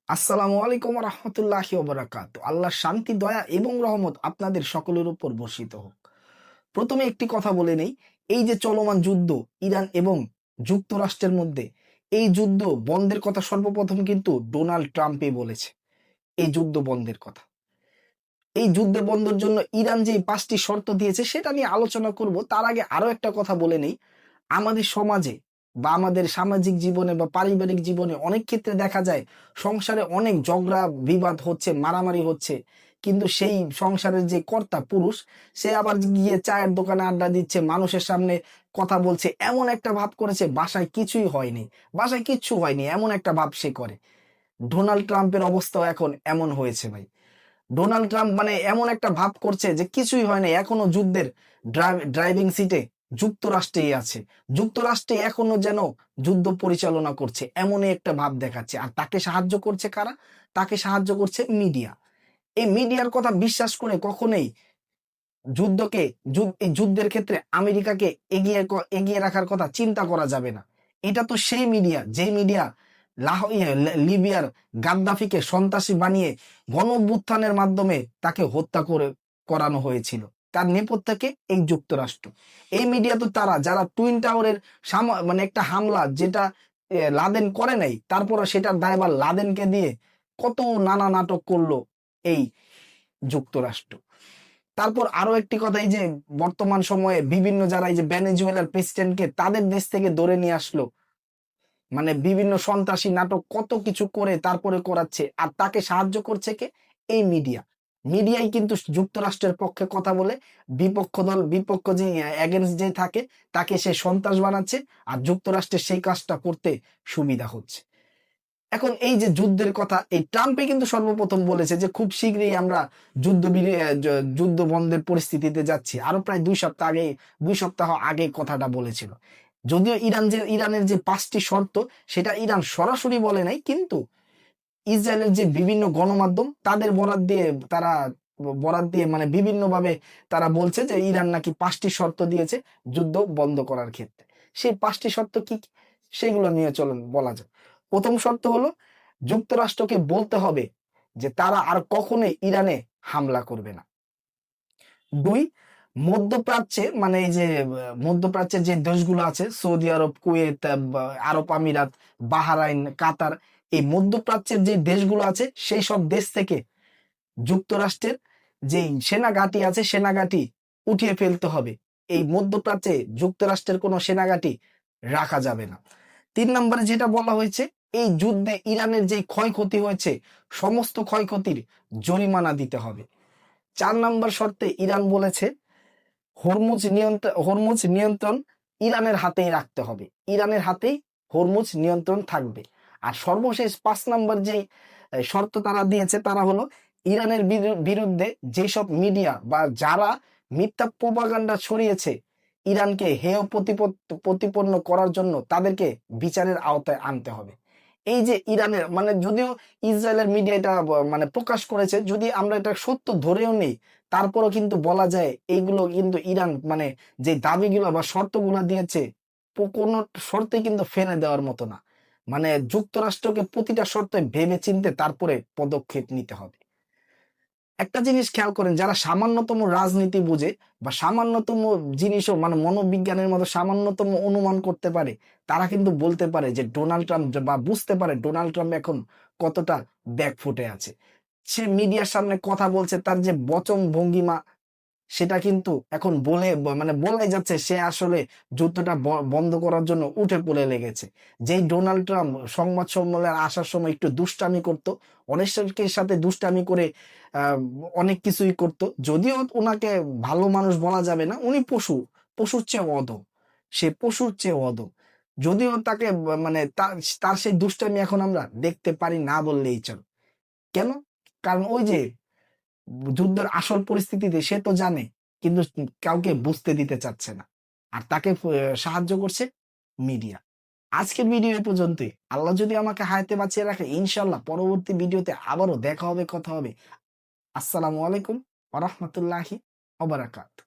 আসসালামু আলাইকুম রহমতুল্লাহি ওবারাকাতু। আল্লাহর শান্তি, দয়া এবং রহমত আপনাদের সকলের উপর বর্ষিত হোক। প্রথমে একটি কথা বলে নেই, এই যে চলমান যুদ্ধ ইরান এবং যুক্তরাষ্ট্রের মধ্যে, এই যুদ্ধ বন্ধের কথা সর্বপ্রথম কিন্তু ডোনাল্ড ট্রাম্পই বলেছে। এই যুদ্ধ বন্ধের কথা, এই যুদ্ধ বন্ধের জন্য ইরান যে ৫টি শর্ত দিয়েছে সেটা নিয়ে আলোচনা করব। তার আগে আরো একটা কথা বলে নেই, আমাদের সমাজে বা আমাদের সামাজিক জীবনে বা পারিবারিক জীবনে অনেক ক্ষেত্রে দেখা যায় সংসারে অনেক ঝগড়া বিবাদ হচ্ছে, মারামারি হচ্ছে, কিন্তু সেই সংসারের যে কর্তা পুরুষ সে আবার গিয়ে চায়ের দোকানে আড্ডা দিচ্ছে, মানুষের সামনে কথা বলছে, এমন একটা ভাব করেছে বাসায় কিছুই হয়নি, বাসায় কিচ্ছু হয়নি, এমন একটা ভাব সে করে। ডোনাল্ড ট্রাম্পের অবস্থাও এখন এমন হয়েছে ভাই। ডোনাল্ড ট্রাম্প মানে এমন একটা ভাব করছে যে কিছুই হয় না, এখনো যুদ্ধের ড্রাইভিং সিটে যুক্তরাষ্ট্রেই আছে, যুক্তরাষ্ট্রে এখনো যেন যুদ্ধ পরিচালনা করছে, এমনই একটা ভাব দেখাচ্ছে। আর তাকে সাহায্য করছে কারা? তাকে সাহায্য করছে মিডিয়া। এই মিডিয়ার কথা বিশ্বাস করে কখনোই যুদ্ধকে এই যুদ্ধের ক্ষেত্রে আমেরিকাকে এগিয়ে রাখার কথা চিন্তা করা যাবে না। এটা তো সেই মিডিয়া, যে মিডিয়া লিবিয়ার গাদ্দাফিকে সন্ত্রাসী বানিয়ে গণঅভ্যুত্থানের মাধ্যমে তাকে হত্যা করানো হয়েছিল। তার নেপথ্যে এই যুক্তরাষ্ট্র। এই মিডিয়া তো তারা যারা টুইন টাওয়ারের মানে একটা হামলা যেটা লাদেন করে নাই, তারপরে সেটার দায়ভার লাদেনকে দিয়ে কত নানা নাটক করলো এই যুক্তরাষ্ট্র। তারপর আরো একটি কথা, এই যে বর্তমান সময়ে বিভিন্ন যারা এই যে ভেনেজুয়েলার প্রেসিডেন্টকে তাদের দেশ থেকে ধরে নিয়ে আসলো, মানে বিভিন্ন সন্ত্রাসী নাটক কত কিছু করে তারপরে করাচ্ছে, আর তাকে সাহায্য করছে কে? এই মিডিয়া। মিডিয়াই কিন্তু যুক্তরাষ্ট্রের পক্ষে কথা বলে, বিপক্ষ যে এগেনস্ট যে থাকে তাকে সে সন্ত্রাস বানাচ্ছে, আর যুক্তরাষ্ট্রের সেই কাজটা করতে সুবিধা হচ্ছে। এখন এই যে যুদ্ধের কথা, এই ট্রাম্পই কিন্তু সর্বপ্রথম বলেছে যে খুব শীঘ্রই আমরা যুদ্ধ বন্ধের পরিস্থিতিতে যাচ্ছি। আরো প্রায় 2 সপ্তাহ আগে কথাটা বলেছিল। যদিও ইরানের যে 5টি শর্ত সেটা ইরান সরাসরি বলে নাই, কিন্তু ইসরায়েলের যে বিভিন্ন গণমাধ্যম তাদের বরাত দিয়ে মানে বিভিন্ন ভাবে তারা বলছে যে ইরান নাকি 5টি শর্ত দিয়েছে যুদ্ধ বন্ধ করার ক্ষেত্রে। সেই 5টি শর্ত কি কি সেগুলো নিয়ে চলুন বলা যায়। প্রথম শর্ত হলো, যুক্তরাষ্ট্রকে বলতে হবে যে তারা আর কখনোই ইরানে হামলা করবে না। 2, মধ্যপ্রাচ্যে মানে এই যে মধ্যপ্রাচ্যের যে দেশগুলো আছে, সৌদি আরব, কুয়েত, আরব আমিরাত, বাহরাইন, কাতার, এই মধ্যপ্রাচ্যের যে দেশগুলো আছে সেই সব দেশ থেকে যুক্তরাষ্ট্রের যেই সেনাঘাঁটি আছে সেনাঘাঁটি উঠিয়ে ফেলতে হবে। এই মধ্যপ্রাচ্যে যুক্তরাষ্ট্রের কোনো সেনাঘাঁটি রাখা যাবে না। 3 নম্বরে যেটা বলা হয়েছে, এই যুদ্ধে ইরানের যে ক্ষয়ক্ষতি হয়েছে সমস্ত ক্ষয়ক্ষতির জরিমানা দিতে হবে। 4 নম্বর শর্তে ইরান বলেছে হরমুজ নিয়ন্ত্রণ ইরানের হাতেই রাখতে হবে, ইরানের হাতেই হরমুজ নিয়ন্ত্রণ থাকবে। আর সর্বশেষ 5 নম্বর যে শর্ত তারা দিয়েছে তারা হলো, ইরানের বিরুদ্ধে যেসব মিডিয়া বা যারা মিথ্যা প্রোপাগান্ডা ছড়িয়েছে ইরানকে হেয় প্রতিপন্ন করার জন্য তাদেরকে বিচারের আওতায় আনতে হবে। এই যে ইরানের মানে যদিও ইসরায়েলের মিডিয়া এটা মানে প্রকাশ করেছে, যদি আমরা এটা সত্য ধরেও নেই, তারপরও কিন্তু বলা যায় এইগুলো কিন্তু ইরান মানে যে দাবিগুলো বা শর্তগুলো দিয়েছে কোনো শর্তে কিন্তু ফেলে দেওয়ার মতো না। মানে যুক্তরাষ্ট্রকে প্রতিটা শর্তে ভেবে চিনতে তারপরে পদক্ষেপ নিতে হবে। একটা জিনিস খেয়াল করেন, যারা সামান্যতম রাজনীতি বুঝে বা সামান্যতম জিনিসও মানে মনোবিজ্ঞানের মতো সামান্যতম অনুমান করতে পারে, তারা কিন্তু বলতে পারে যে ডোনাল্ড ট্রাম্প বা বুঝতে পারে ডোনাল্ড ট্রাম্প এখন কতটা ব্যাকফুটে আছে। সে মিডিয়ার সামনে কথা বলছে, তার যে বচন ভঙ্গিমা সেটা কিন্তু এখন মানে বলাই যাচ্ছে সে আসলে যুদ্ধটা বন্ধ করার জন্য উঠে পড়ে লেগেছে। যেই ডোনাল্ড ট্রাম্প সংবাদ সম্মেলনে আসার সময় একটু দুষ্টামি করত, অনেকের সাথে দুষ্টামি করে আহ, অনেক কিছুই করত, যদিও ওনাকে ভালো মানুষ বলা যাবে না, উনি পশুর চেয়ে অধম, সে পশুর চেয়ে অধম। যদিও তাকে মানে তার সেই দুষ্টামি এখন আমরা দেখতে পারি না বললেই চল। কেন? কারণ ওই যে যুদ্ধের আসল পরিস্থিতিতে সে তো জানে, কিন্তু কাউকে বুঝতে দিতে চাচ্ছে না, আর তাকে সাহায্য করছে মিডিয়া। আজকের ভিডিও এ পর্যন্তই। আল্লাহ যদি আমাকে হায়াতে বাঁচিয়ে রাখে, ইনশাল্লাহ পরবর্তী ভিডিওতে আবারও দেখা হবে, কথা হবে। আসসালামু আলাইকুম ওয়া রাহমাতুল্লাহি ওয়া বারাকাতুহু।